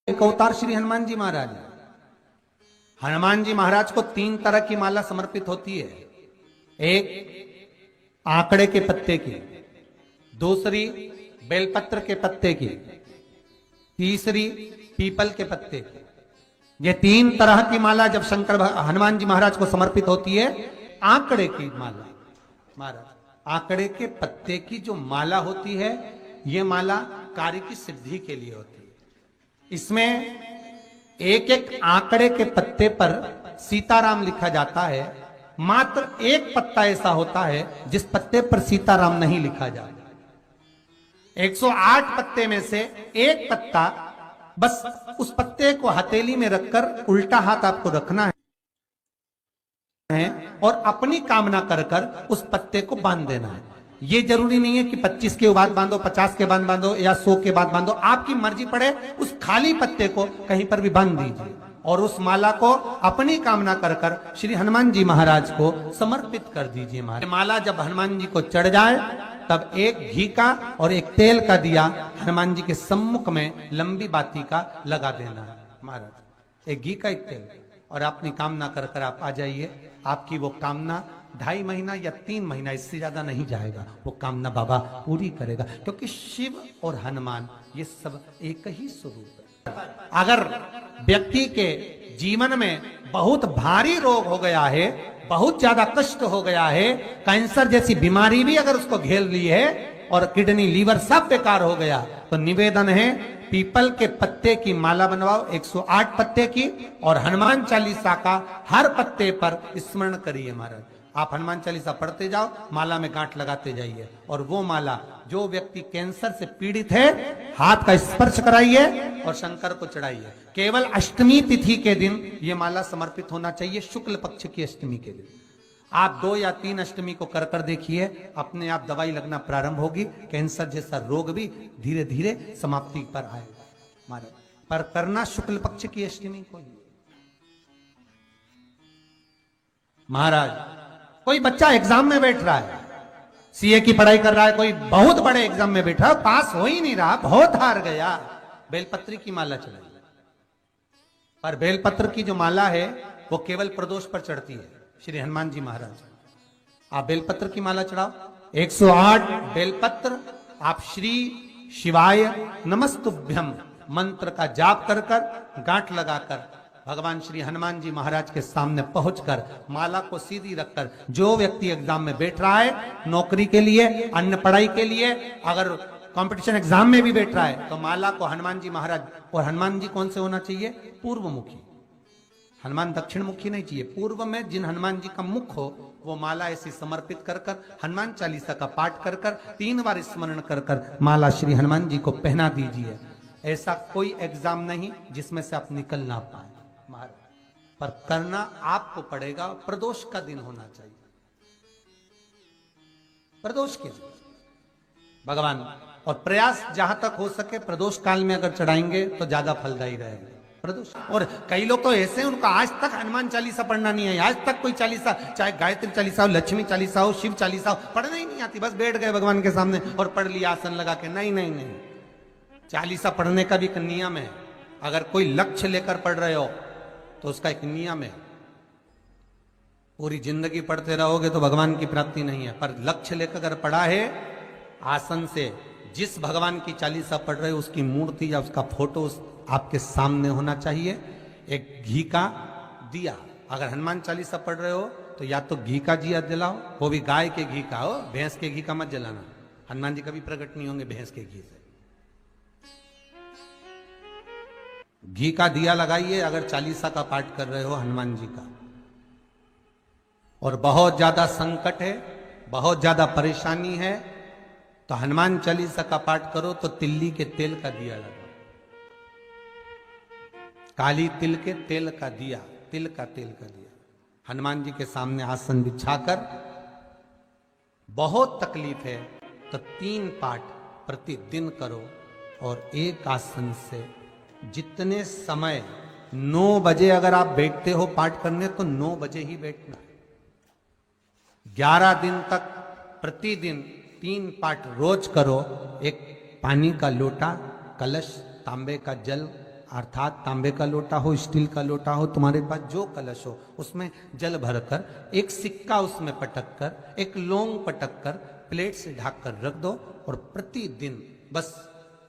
एक अवतार श्री हनुमान जी महाराज। हनुमान जी महाराज को 3 तरह की माला समर्पित होती है। एक आंकड़े के पत्ते की, दूसरी बेलपत्र के पत्ते की, तीसरी पीपल के पत्ते की। ये 3 तरह की माला जब हनुमान जी महाराज को समर्पित होती है। आंकड़े की माला महाराज, आंकड़े के पत्ते की जो माला होती है, ये माला कार्य की सिद्धि के लिए होती है। इसमें एक एक आंकड़े के पत्ते पर सीताराम लिखा जाता है। मात्र एक पत्ता ऐसा होता है जिस पत्ते पर सीताराम नहीं लिखा जाता। 108 पत्ते में से एक पत्ता, बस उस पत्ते को हथेली में रखकर उल्टा हाथ आपको रखना है और अपनी कामना कर कर उस पत्ते को बांध देना है। ये जरूरी नहीं है कि 25 के बाद बांधो, 50 के बाद बांधो या 100 के बाद बांधो, आपकी मर्जी पड़े। उस खाली पत्ते को कहीं पर भी बांध दीजिए और उस माला को अपनी कामना कर कर श्री हनुमान जी महाराज को समर्पित कर दीजिए। माला जब हनुमान जी को चढ़ जाए तब एक घी का और एक तेल का दिया हनुमान जी के सम्मुख में लंबी बाती का लगा देना है महाराज। एक घी का, एक तेल, और अपनी कामना कर कर आप आ जाइए। आपकी वो कामना 2.5 महीना या 3 महीना, इससे ज्यादा नहीं जाएगा, वो कामना बाबा पूरी करेगा। क्योंकि शिव और हनुमान ये सब एक ही स्वरूप है। अगर व्यक्ति के जीवन में बहुत भारी रोग हो गया है, बहुत ज्यादा कष्ट हो गया है, कैंसर जैसी बीमारी भी अगर उसको घेर ली है और किडनी लीवर सब बेकार हो गया, तो निवेदन है पीपल के पत्ते की माला बनवाओ, 108 पत्ते की, और हनुमान चालीसा का हर पत्ते पर स्मरण करिए महाराज। आप हनुमान चालीसा पढ़ते जाओ, माला में गांठ लगाते जाइए, और वो माला जो व्यक्ति कैंसर से पीड़ित है, हाथ का स्पर्श कराइए और शंकर को चढ़ाइए। केवल अष्टमी तिथि के दिन ये माला समर्पित होना चाहिए, शुक्ल पक्ष की अष्टमी के दिन। आप 2 या 3 अष्टमी को कर कर देखिए, अपने आप दवाई लगना प्रारंभ होगी। कैंसर जैसा रोग भी धीरे धीरे समाप्ति पर आएगा महाराज। पर करना शुक्ल पक्ष की अष्टमी को ही महाराज। कोई बच्चा एग्जाम में बैठ रहा है, सीए की पढ़ाई कर रहा है, कोई बहुत बड़े एग्जाम में बैठा, पास हो ही नहीं रहा, बहुत हार गया, बेलपत्र की माला चढ़ाई। पर बेलपत्र की जो माला है वो केवल प्रदोष पर चढ़ती है श्री हनुमान जी महाराज। आप बेलपत्र की माला चढ़ाओ, 108 बेलपत्र आप श्री शिवाय नमस्तुभ्यम मंत्र का जाप कर कर गांठ लगाकर भगवान श्री हनुमान जी महाराज के सामने पहुंचकर माला को सीधी रखकर, जो व्यक्ति एग्जाम में बैठ रहा है, नौकरी के लिए, अन्य पढ़ाई के लिए, अगर कंपटीशन एग्जाम में भी बैठ रहा है, तो माला को हनुमान जी महाराज, और हनुमान जी कौन से होना चाहिए? पूर्वमुखी। हनुमान दक्षिण मुखी नहीं चाहिए, पूर्व में जिन हनुमान जी का मुख हो वो माला ऐसी समर्पित कर कर हनुमान चालीसा का पाठ कर कर 3 बार स्मरण कर कर माला श्री हनुमान जी को पहना दीजिए। ऐसा कोई एग्जाम नहीं जिसमें से आप निकल ना पाए महाराज, पर करना आपको पड़ेगा। प्रदोष का दिन होना चाहिए, प्रदोष के दिन भगवान, और प्रयास जहां तक हो सके प्रदोष काल में अगर चढ़ाएंगे तो ज्यादा फलदायी रहेगा प्रदोष। और कई लोग तो ऐसे हैं, उनका आज तक हनुमान चालीसा पढ़ना नहीं है, आज तक कोई चालीसा, चाहे गायत्री चालीसा हो, लक्ष्मी चालीसा हो, शिव चालीसा हो, पढ़ना ही नहीं आती, बस बैठ गए भगवान के सामने और पढ़ लिया आसन लगा के। नहीं नहीं नहीं, चालीसा पढ़ने का भी एक नियम है। अगर कोई लक्ष्य लेकर पढ़ रहे हो तो उसका एक नियम है। पूरी जिंदगी पढ़ते रहोगे तो भगवान की प्राप्ति नहीं है, पर लक्ष्य लेकर अगर पढ़ा है, आसन से जिस भगवान की चालीसा पढ़ रहे हो उसकी मूर्ति या उसका फोटो आपके सामने होना चाहिए। एक घी का दिया, अगर हनुमान चालीसा पढ़ रहे हो तो या तो घी का दिया जलाओ, वो भी गाय के घी का हो, भैंस के घी का मत जलाना। हनुमान जी कभी प्रकट नहीं होंगे भैंस के घी से। घी का दिया लगाइए अगर चालीसा का पाठ कर रहे हो हनुमान जी का। और बहुत ज्यादा संकट है, बहुत ज्यादा परेशानी है, तो हनुमान चालीसा का पाठ करो तो तिल्ली के तेल का दिया लगाओ, काली तिल के तेल का दिया, तिल का तेल का दिया हनुमान जी के सामने आसन बिछाकर। बहुत तकलीफ है तो 3 पाठ प्रतिदिन करो, और एक आसन से जितने समय, 9 बजे अगर आप बैठते हो पाठ करने तो 9 बजे ही बैठना। 11 दिन तक प्रतिदिन 3 पाठ रोज करो। एक पानी का लोटा, कलश, तांबे का जल अर्थात तांबे का लोटा हो, स्टील का लोटा हो, तुम्हारे पास जो कलश हो, उसमें जल भरकर एक सिक्का उसमें पटक कर, एक लौंग पटक कर प्लेट से ढक कर रख दो और प्रतिदिन बस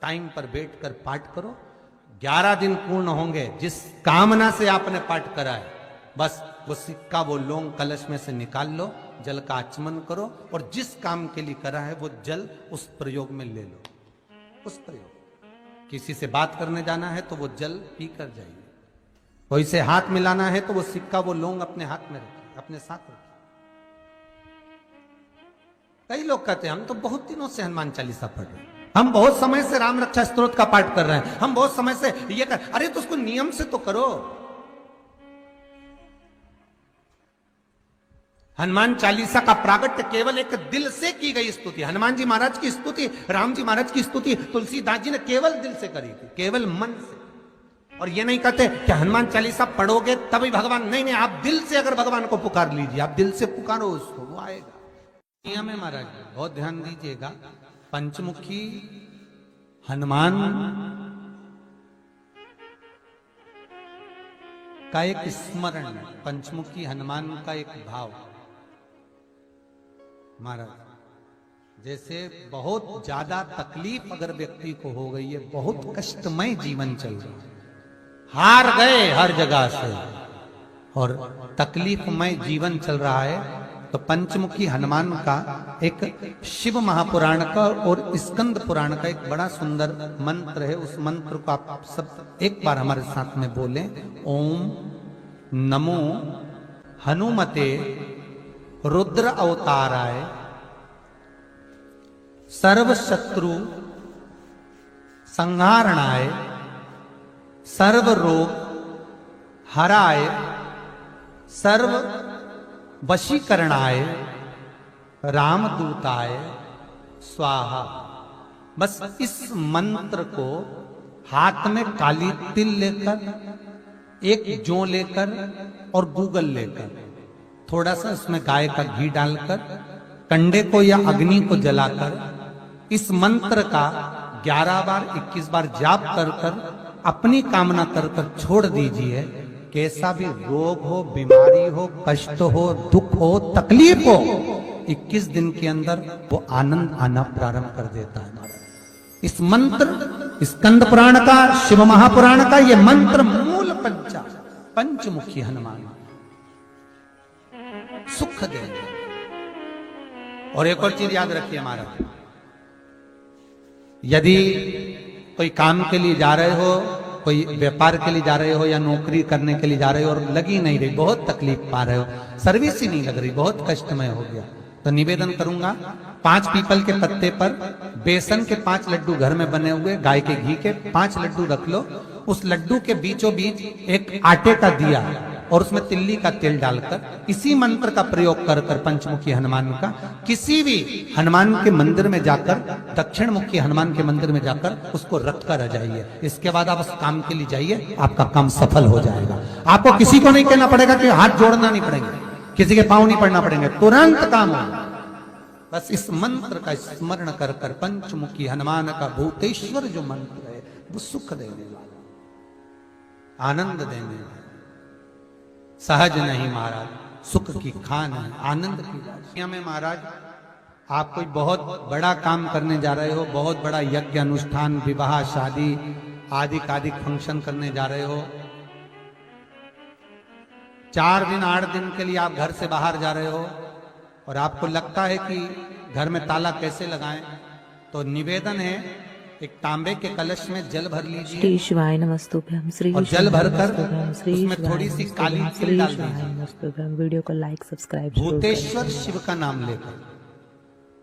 टाइम पर बैठकर पाठ करो। 11 दिन पूर्ण होंगे, जिस कामना से आपने पाठ करा है, बस वो सिक्का, वो लौंग कलश में से निकाल लो, जल का आचमन करो और जिस काम के लिए करा है वो जल उस प्रयोग में ले लो। उस प्रयोग, किसी से बात करने जाना है तो वो जल पी कर जाइए, कोई से हाथ मिलाना है तो वो सिक्का, वो लौंग अपने हाथ में रखिए, अपने साथ रखिए। कई लोग कहते हैं हम तो बहुत दिनों से हनुमान चालीसा पढ़ रहे हैं, हम बहुत समय से राम रक्षा स्तोत्र का पाठ कर रहे हैं, हम बहुत समय से ये कर, अरे तो उसको नियम से तो करो। हनुमान चालीसा का प्रागट्य केवल एक दिल से की गई स्तुति। हनुमान जी महाराज की स्तुति, राम जी महाराज की स्तुति तुलसीदास जी ने केवल दिल से करी थी, केवल मन से। और ये नहीं कहते कि हनुमान चालीसा पढ़ोगे तभी भगवान, नहीं नहीं, आप दिल से अगर भगवान को पुकार लीजिए, आप दिल से पुकारो उसको, वो आएगा। नियम है महाराज, बहुत ध्यान दीजिएगा। पंचमुखी हनुमान का एक स्मरण, पंचमुखी हनुमान का एक भाव। महाराज जैसे बहुत ज्यादा तकलीफ अगर व्यक्ति को हो गई है, बहुत कष्टमय जीवन चल रहा है, हार गए हर जगह से और तकलीफमय जीवन चल रहा है, तो पंचमुखी हनुमान का एक शिव महापुराण का और स्कंद पुराण का एक बड़ा सुंदर मंत्र है। उस मंत्र को आप सब एक बार हमारे साथ में बोलें। ओम नमो हनुमते रुद्र अवताराय सर्व शत्रु संहारणाय सर्व रोग हराय सर्व वशीकरणाय रामदूताय स्वाहा। बस इस मंत्र को हाथ में काली तिल लेकर, एक जौ लेकर और गूगल लेकर, थोड़ा सा इसमें गाय का घी डालकर, कंडे को या अग्नि को जलाकर इस मंत्र का 11 बार 21 बार जाप कर कर अपनी कामना कर कर छोड़ दीजिए। कैसा भी रोग हो, बीमारी हो, कष्ट हो, दुख हो, तकलीफ हो, 21 दिन के अंदर वो आनंद आना प्रारंभ कर देता है। इस मंत्र, स्कंद पुराण का, शिव महापुराण का ये मंत्र मूल पंचमुखी हनुमान सुख देंगे। और एक और चीज याद रखिए महाराज, यदि कोई काम के लिए जा रहे हो, कोई व्यापार के लिए जा रहे हो या नौकरी करने के लिए जा रहे हो और लगी नहीं रही, बहुत तकलीफ पा रहे हो, सर्विस ही नहीं लग रही, बहुत कष्टमय हो गया, तो निवेदन करूंगा 5 पीपल के पत्ते पर बेसन के 5 लड्डू घर में बने हुए, गाय के घी के 5 लड्डू रख लो, उस लड्डू के बीचों बीच एक आटे का दिया और उसमें तिल्ली का तेल डालकर इसी मंत्र का प्रयोग कर कर पंचमुखी हनुमान का किसी भी हनुमान के मंदिर में जाकर, दक्षिण मुखी हनुमान के मंदिर में जाकर उसको रख कर आ जाइए। इसके बाद आप उस काम के लिए जाइए, आपका काम सफल हो जाएगा। आपको किसी को नहीं कहना पड़ेगा कि हाथ जोड़ना नहीं पड़ेंगे, किसी के पांव नहीं पड़ना पड़ेंगे, तुरंत काम होगा। बस इस मंत्र का स्मरण कर कर पंचमुखी हनुमान का भूतेश्वर जो मंत्र है वो सुख देने वाला, आनंद देने वाला, सहज नहीं महाराज, सुख की खान है, आनंद की राशियां में। महाराज आप कोई बहुत बड़ा काम करने जा रहे हो, बहुत बड़ा यज्ञ अनुष्ठान, विवाह, शादी आदि आदि फंक्शन करने जा रहे हो, 4 दिन 8 दिन के लिए आप घर से बाहर जा रहे हो और आपको लगता है कि घर में ताला कैसे लगाएं, तो निवेदन है एक तांबे के कलश में जल भर लीजिए, श्री शिवाय नमस्तुभ्यं, श्री और जल भरकर श्री उसमें थोड़ी सी काली तिल डाल दीजिए। नमस्तुभ्यं। वीडियो को लाइक सब्सक्राइब भूतेश्वर शिव का नाम लेकर,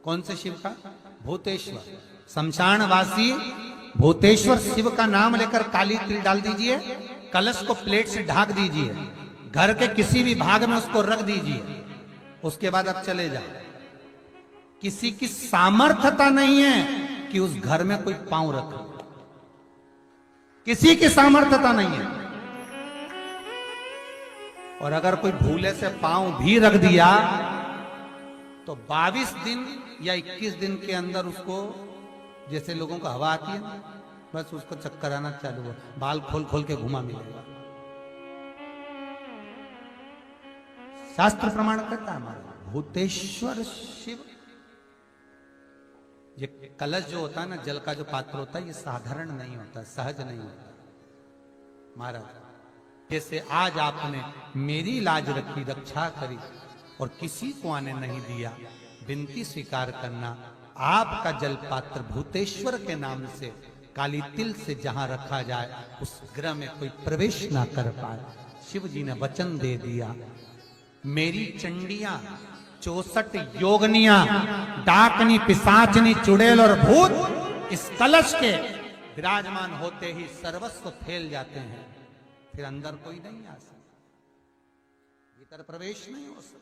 कौन से शिव का? भूतेश्वर, शमशानवासी भूतेश्वर शिव का नाम लेकर काली तिल डाल दीजिए, कलश को प्लेट से ढक दीजिए, घर के किसी भी भाग में उसको रख दीजिए। उसके बाद आप चले जाओ। किसी की सामर्थ्यता नहीं है कि उस घर में कोई पांव रखे, किसी की सामर्थ्यता नहीं है। और अगर कोई भूले से पांव भी रख दिया तो 22 दिन या 21 दिन के अंदर उसको, जैसे लोगों को हवा आती है, बस उसको चक्कर आना चालू हो, बाल खोल खोल के घुमा मिलेगा। शास्त्र प्रमाण करता है हमारा भूतेश्वर शिव। ये कलश जो होता है ना, जल का जो पात्र होता है, ये साधारण नहीं होता, सहज नहीं होता महाराज। जैसे आज आपने मेरी लाज रखी, रक्षा करी और किसी को आने नहीं दिया, विनती स्वीकार करना। आपका जल पात्र भूतेश्वर के नाम से काली तिल से जहां रखा जाए उस ग्रह में कोई प्रवेश ना कर पाए। शिव जी ने वचन दे दिया, मेरी चंडियां 64 योगनियां, डाकनी, पिशाचनी, चुड़ैल और भूत इस कलश के विराजमान होते ही सर्वस्व फैल जाते हैं, फिर अंदर कोई नहीं आ सकता, भीतर प्रवेश नहीं हो सकता।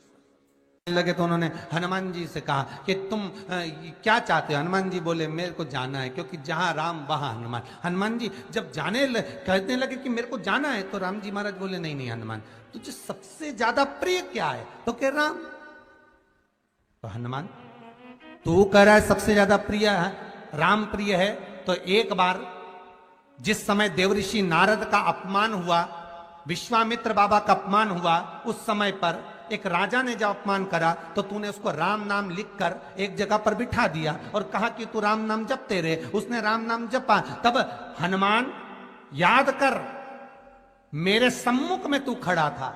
लगे तो उन्होंने हनुमान जी से कहा कि तुम क्या चाहते हो? हनुमान जी बोले मेरे को जाना है, क्योंकि जहां राम वहां हनुमान। हनुमान जी जब कहने लगे कि मेरे को जाना है, तो राम जी महाराज बोले नहीं नहीं हनुमान, तुझे सबसे ज्यादा प्रिय क्या है? तो कह राम। तो हनुमान तू कह रहा है सबसे ज्यादा प्रिय है राम प्रिय है, तो एक बार जिस समय देवऋषि नारद का अपमान हुआ, विश्वामित्र बाबा का अपमान हुआ, उस समय पर एक राजा ने जब अपमान करा तो तूने उसको राम नाम लिखकर एक जगह पर बिठा दिया और कहा कि तू राम नाम जपते रहे। उसने राम नाम जपा। तब हनुमान याद कर, मेरे सम्मुख में तू खड़ा था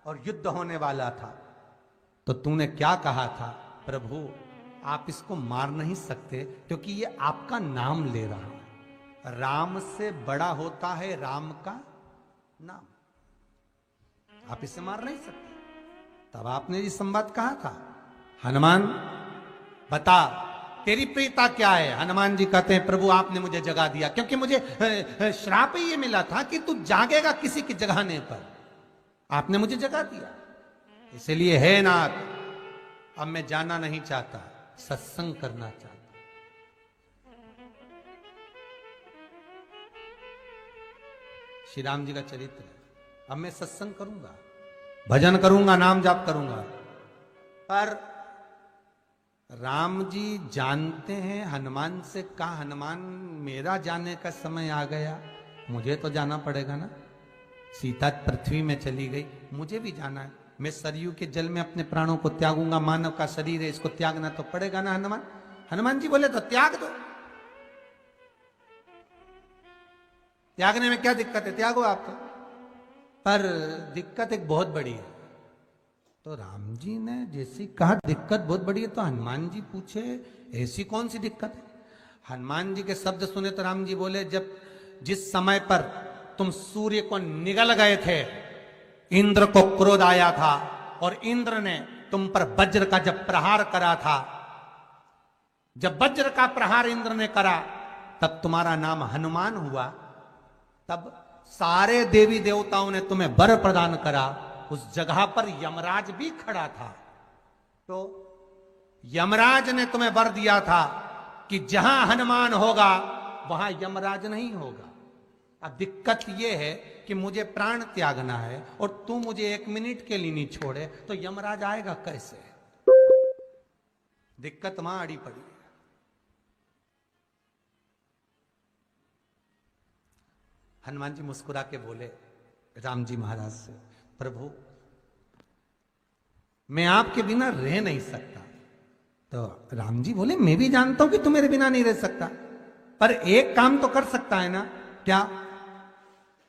और युद्ध होने वाला था, तो तूने क्या कहा था? प्रभु आप इसको मार नहीं सकते क्योंकि ये आपका नाम ले रहा है। राम से बड़ा होता है राम का नाम, आप इसे मार नहीं सकते। तब आपने ये संवाद कहा था, हनुमान बता तेरी प्रियता क्या है? हनुमान जी कहते हैं प्रभु आपने मुझे जगा दिया, क्योंकि मुझे श्राप ही ये मिला था कि तू जागेगा किसी के जगाने पर, आपने मुझे जगा दिया। इसलिए है नाथ, अब मैं जाना नहीं चाहता, सत्संग करना चाहता। श्री राम जी का चरित्र है। अब मैं सत्संग करूंगा, भजन करूंगा, नाम जाप करूंगा। पर राम जी जानते हैं हनुमान से कहा, हनुमान मेरा जाने का समय आ गया, मुझे तो जाना पड़ेगा ना। सीता पृथ्वी में चली गई, मुझे भी जाना है। मैं सरयू के जल में अपने प्राणों को त्यागूंगा, मानव का शरीर है, इसको त्यागना तो पड़ेगा ना हनुमान। हनुमान जी बोले तो त्याग दो, त्यागने में क्या दिक्कत है, त्यागो आप तो। पर दिक्कत एक बहुत बड़ी है। तो राम जी ने जैसी कहा दिक्कत बहुत बड़ी है, तो हनुमान जी पूछे ऐसी कौन सी दिक्कत है? हनुमान जी के शब्द सुने तो राम जी बोले, जब जिस समय पर तुम सूर्य को निगल गए थे, इंद्र को क्रोध आया था और इंद्र ने तुम पर वज्र का जब प्रहार करा था, जब वज्र का प्रहार इंद्र ने करा तब तुम्हारा नाम हनुमान हुआ। तब सारे देवी देवताओं ने तुम्हें वर प्रदान करा। उस जगह पर यमराज भी खड़ा था, तो यमराज ने तुम्हें वर दिया था कि जहां हनुमान होगा वहां यमराज नहीं होगा। अब दिक्कत यह है कि मुझे प्राण त्यागना है और तू मुझे 1 मिनट के लिए नहीं छोड़े, तो यमराज आएगा कैसे? दिक्कत वहां अड़ी पड़ी है। हनुमान जी मुस्कुरा के बोले राम जी महाराज से, प्रभु मैं आपके बिना रह नहीं सकता। तो राम जी बोले, मैं भी जानता हूं कि तू मेरे बिना नहीं रह सकता, पर एक काम तो कर सकता है ना। क्या?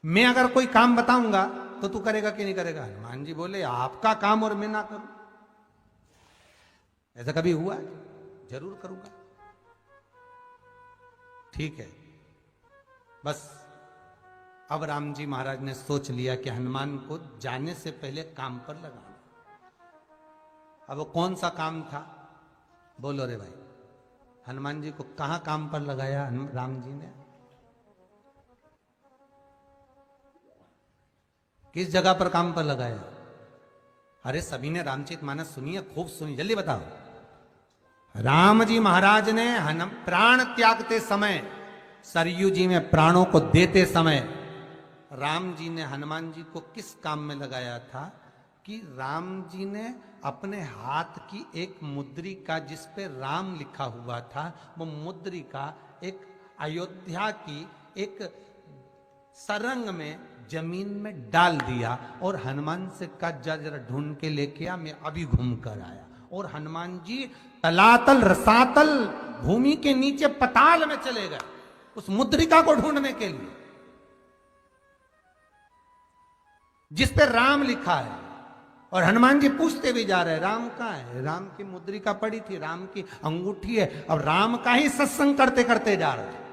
मैं अगर कोई काम बताऊंगा तो तू करेगा कि नहीं करेगा? हनुमान जी बोले, आपका काम और मैं ना करूं, ऐसा कभी हुआ है? जरूर करूंगा। ठीक है। बस अब राम जी महाराज ने सोच लिया कि हनुमान को जाने से पहले काम पर लगाना। अब वो कौन सा काम था? बोलो रे भाई। हनुमान जी को कहां काम पर लगाया राम जी ने? किस जगह पर काम पर लगाया? अरे सभी ने रामचरितमानस सुनी है, खूब सुनी, जल्दी बताओ। राम जी महाराज ने प्राण त्यागते समय, सरयू जी में प्राणों को देते समय, राम जी ने हनुमान जी को किस काम में लगाया था? कि राम जी ने अपने हाथ की एक मुद्रिका जिस पे राम लिखा हुआ था, वो मुद्रिका एक अयोध्या की एक सरंग में जमीन में डाल दिया और हनुमान से कहा जा जरा ढूंढ के लेके आ, मैं अभी घूम कर आया। और हनुमान जी तलातल रसातल भूमि के नीचे पताल में चले गए उस मुद्रिका को ढूंढने के लिए जिस पे राम लिखा है। और हनुमान जी पूछते भी जा रहे हैं राम कहाँ है, राम की मुद्रिका पड़ी थी, राम की अंगूठी है। अब राम का ही सत्संग करते करते जा रहे थे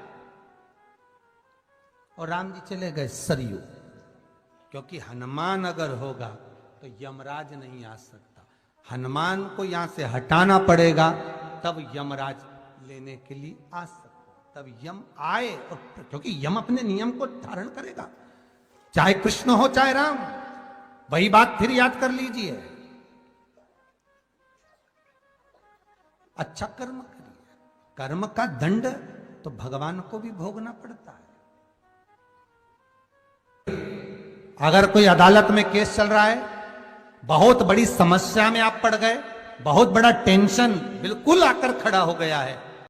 और राम जी चले गए सरयू, क्योंकि हनुमान अगर होगा तो यमराज नहीं आ सकता। हनुमान को यहां से हटाना पड़ेगा तब यमराज लेने के लिए आ सकता, तब यम आए। और क्योंकि यम अपने नियम को धारण करेगा, चाहे कृष्ण हो चाहे राम। वही बात फिर याद कर लीजिए, अच्छा कर्म करिए, कर्म का दंड तो भगवान को भी भोगना पड़ता है। अगर कोई अदालत में केस चल रहा है, बहुत बड़ी समस्या में आप पड़ गए, बहुत बड़ा टेंशन बिल्कुल आकर खड़ा हो गया है,